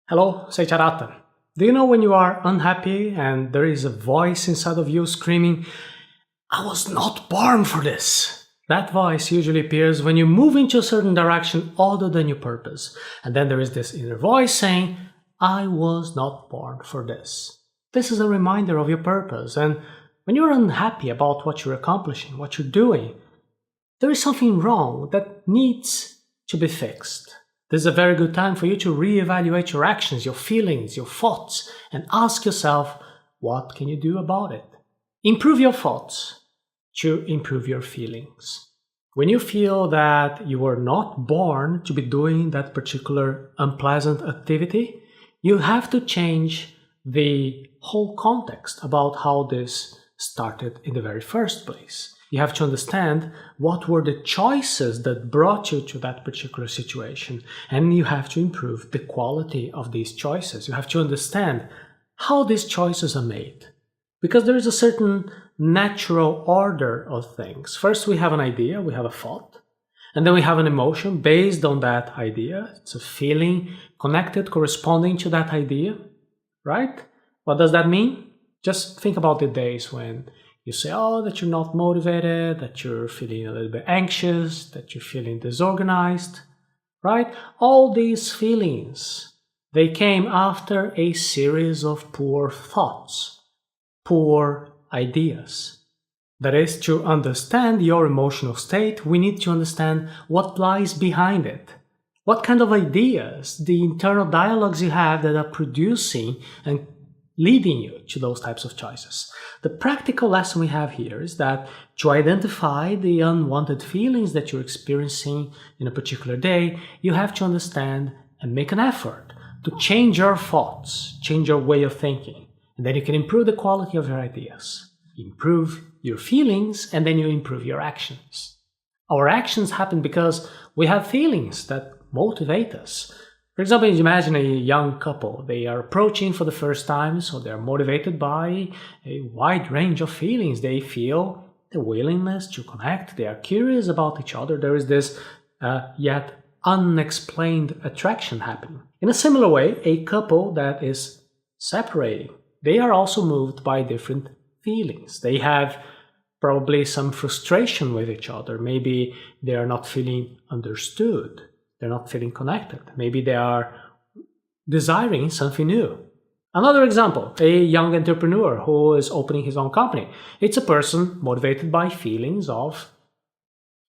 Hello, Seiiti Arata. Do you know when you are unhappy and there is a voice inside of you screaming, I was not born for this? That voice usually appears when you move into a certain direction other than your purpose. And then there is this inner voice saying, I was not born for this. This is a reminder of your purpose. And when you're unhappy about what you're accomplishing, what you're doing, there is something wrong that needs to be fixed. This is a very good time for you to reevaluate your actions, your feelings, your thoughts, and ask yourself, what can you do about it? Improve your thoughts to improve your feelings. When you feel that you were not born to be doing that particular unpleasant activity, you have to change the whole context about how this started in the very first place. You have to understand what were the choices that brought you to that particular situation, and you have to improve the quality of these choices. You have to understand how these choices are made, because there is a certain natural order of things. First, we have an idea, we have a thought, and then we have an emotion based on that idea. It's a feeling connected, corresponding to that idea, right? What does that mean? Just think about the days when you say, that you're not motivated, that you're feeling a little bit anxious, that you're feeling disorganized, right? All these feelings, they came after a series of poor thoughts, poor ideas. That is, to understand your emotional state, we need to understand what lies behind it. What kind of ideas, the internal dialogues you have that are producing and leading you to those types of choices. The practical lesson we have here is that to identify the unwanted feelings that you're experiencing in a particular day, you have to understand and make an effort to change your thoughts, change your way of thinking, and then you can improve the quality of your ideas, improve your feelings, and then you improve your actions. Our actions happen because we have feelings that motivate us. For example, imagine a young couple. They are approaching for the first time, so they're motivated by a wide range of feelings. They feel the willingness to connect. They are curious about each other. There is this yet unexplained attraction happening. In a similar way, a couple that is separating, they are also moved by different feelings. They have probably some frustration with each other. Maybe they are not feeling understood. They're not feeling connected. Maybe they are desiring something new. Another example, a young entrepreneur who is opening his own company. It's a person motivated by feelings of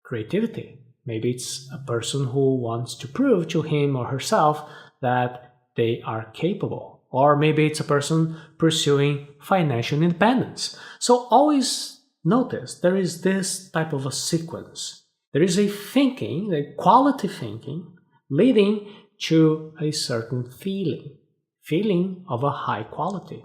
creativity. Maybe it's a person who wants to prove to him or herself that they are capable. Or maybe it's a person pursuing financial independence. So always notice there is this type of a sequence. There is a thinking, a quality thinking, leading to a certain feeling of a high quality.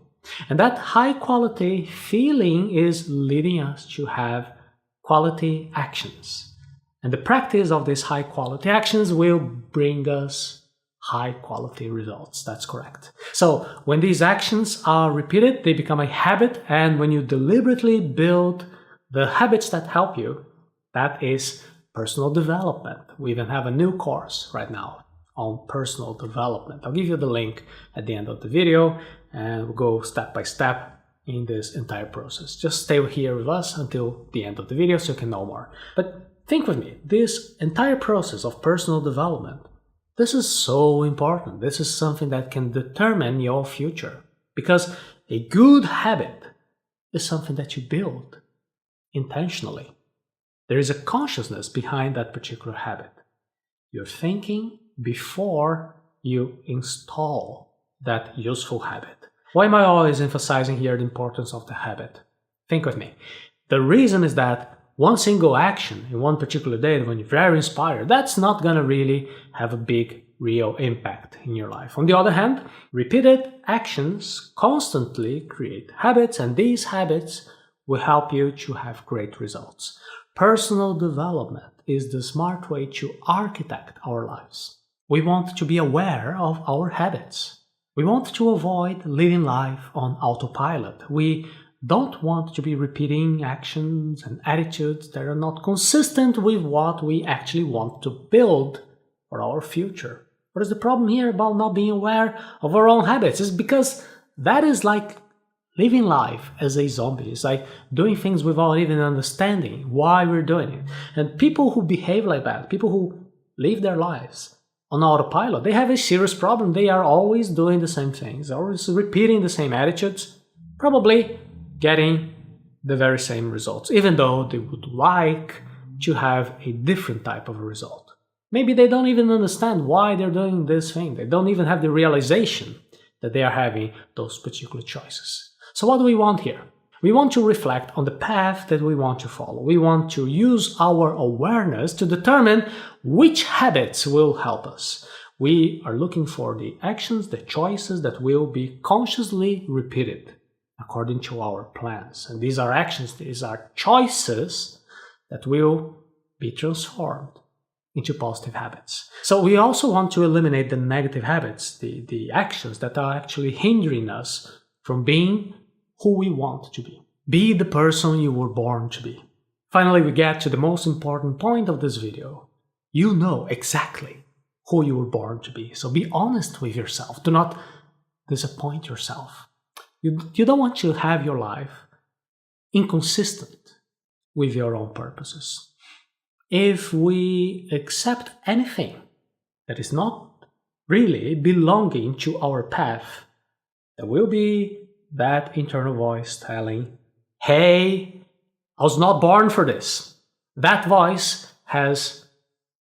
And that high quality feeling is leading us to have quality actions. And the practice of these high quality actions will bring us high quality results. That's correct. So when these actions are repeated, they become a habit. And when you deliberately build the habits that help you, that is personal development. We even have a new course right now on personal development. I'll give you the link at the end of the video and we'll go step by step in this entire process. Just stay here with us until the end of the video so you can know more. But think with me, this entire process of personal development, this is so important. This is something that can determine your future, because a good habit is something that you build intentionally. There is a consciousness behind that particular habit. You're thinking before you install that useful habit. Why am I always emphasizing here the importance of the habit? Think with me. The reason is that one single action in one particular day when you're very inspired, that's not going to really have a big, real impact in your life. On the other hand, repeated actions constantly create habits, and these habits will help you to have great results. Personal development is the smart way to architect our lives. We want to be aware of our habits. We want to avoid living life on autopilot. We don't want to be repeating actions and attitudes that are not consistent with what we actually want to build for our future. What is the problem here about not being aware of our own habits? It's because that is like living life as a zombie. It's like doing things without even understanding why we're doing it. And people who behave like that, people who live their lives on autopilot, they have a serious problem. They are always doing the same things, always repeating the same attitudes, probably getting the very same results, even though they would like to have a different type of a result. Maybe they don't even understand why they're doing this thing. They don't even have the realization that they are having those particular choices. So what do we want here? We want to reflect on the path that we want to follow. We want to use our awareness to determine which habits will help us. We are looking for the actions, the choices that will be consciously repeated according to our plans. And these are actions, these are choices that will be transformed into positive habits. So we also want to eliminate the negative habits, the actions that are actually hindering us from being who we want to be. Be the person you were born to be. Finally, we get to the most important point of this video. You know exactly who you were born to be. So be honest with yourself. Do not disappoint yourself. You don't want to have your life inconsistent with your own purposes. If we accept anything that is not really belonging to our path, there will be that internal voice telling, hey, I was not born for this. That voice has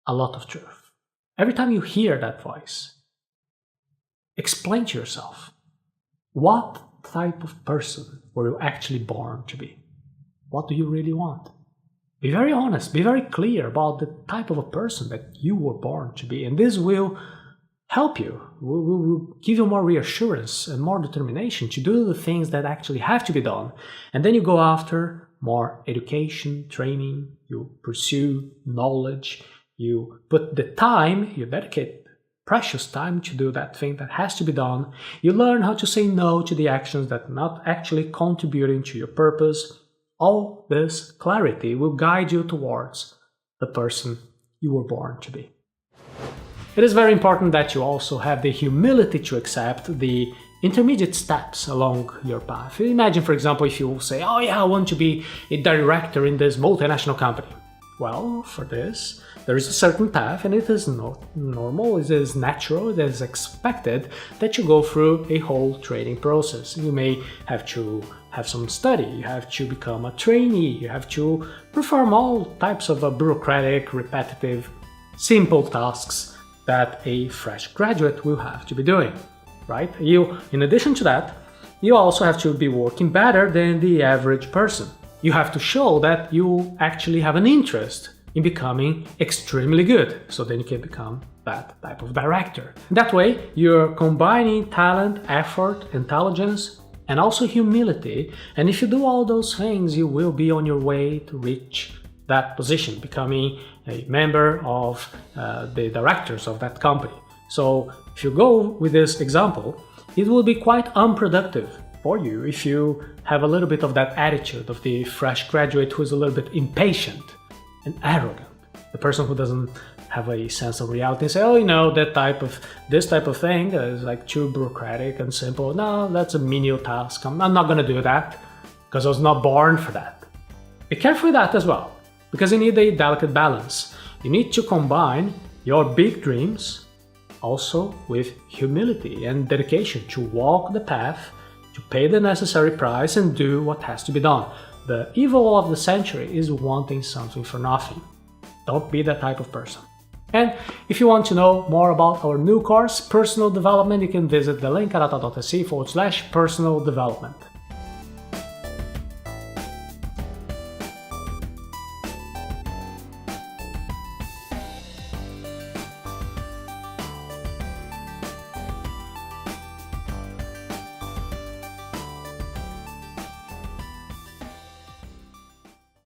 a lot of truth. Every time you hear that voice, explain to yourself, what type of person were you actually born to be? What do you really want? Be very honest, be very clear about the type of a person that you were born to be, and this will help you, will give you more reassurance and more determination to do the things that actually have to be done. And then you go after more education, training, you pursue knowledge, you put the time, you dedicate precious time to do that thing that has to be done. You learn how to say no to the actions that are not actually contributing to your purpose. All this clarity will guide you towards the person you were born to be. It is very important that you also have the humility to accept the intermediate steps along your path. Imagine, for example, if you say, oh yeah, I want to be a director in this multinational company. Well, for this, there is a certain path, and it is normal, it is natural, it is expected that you go through a whole training process. You may have to have some study, you have to become a trainee, you have to perform all types of bureaucratic, repetitive, simple tasks that a fresh graduate will have to be doing, right? In addition to that, you also have to be working better than the average person. You have to show that you actually have an interest in becoming extremely good, so then you can become that type of director. That way, you're combining talent, effort, intelligence, and also humility, and if you do all those things, you will be on your way to reach that position, becoming a member of the directors of that company. So if you go with this example, it will be quite unproductive for you if you have a little bit of that attitude of the fresh graduate who is a little bit impatient and arrogant, the person who doesn't have a sense of reality and say, oh, you know, this type of thing is like too bureaucratic and simple. No, that's a menial task. I'm not going to do that because I was not born for that. Be careful with that as well, because you need a delicate balance. You need to combine your big dreams also with humility and dedication to walk the path, to pay the necessary price and do what has to be done. The evil of the century is wanting something for nothing. Don't be that type of person. And if you want to know more about our new course, Personal Development, you can visit the link arata.se/personal development.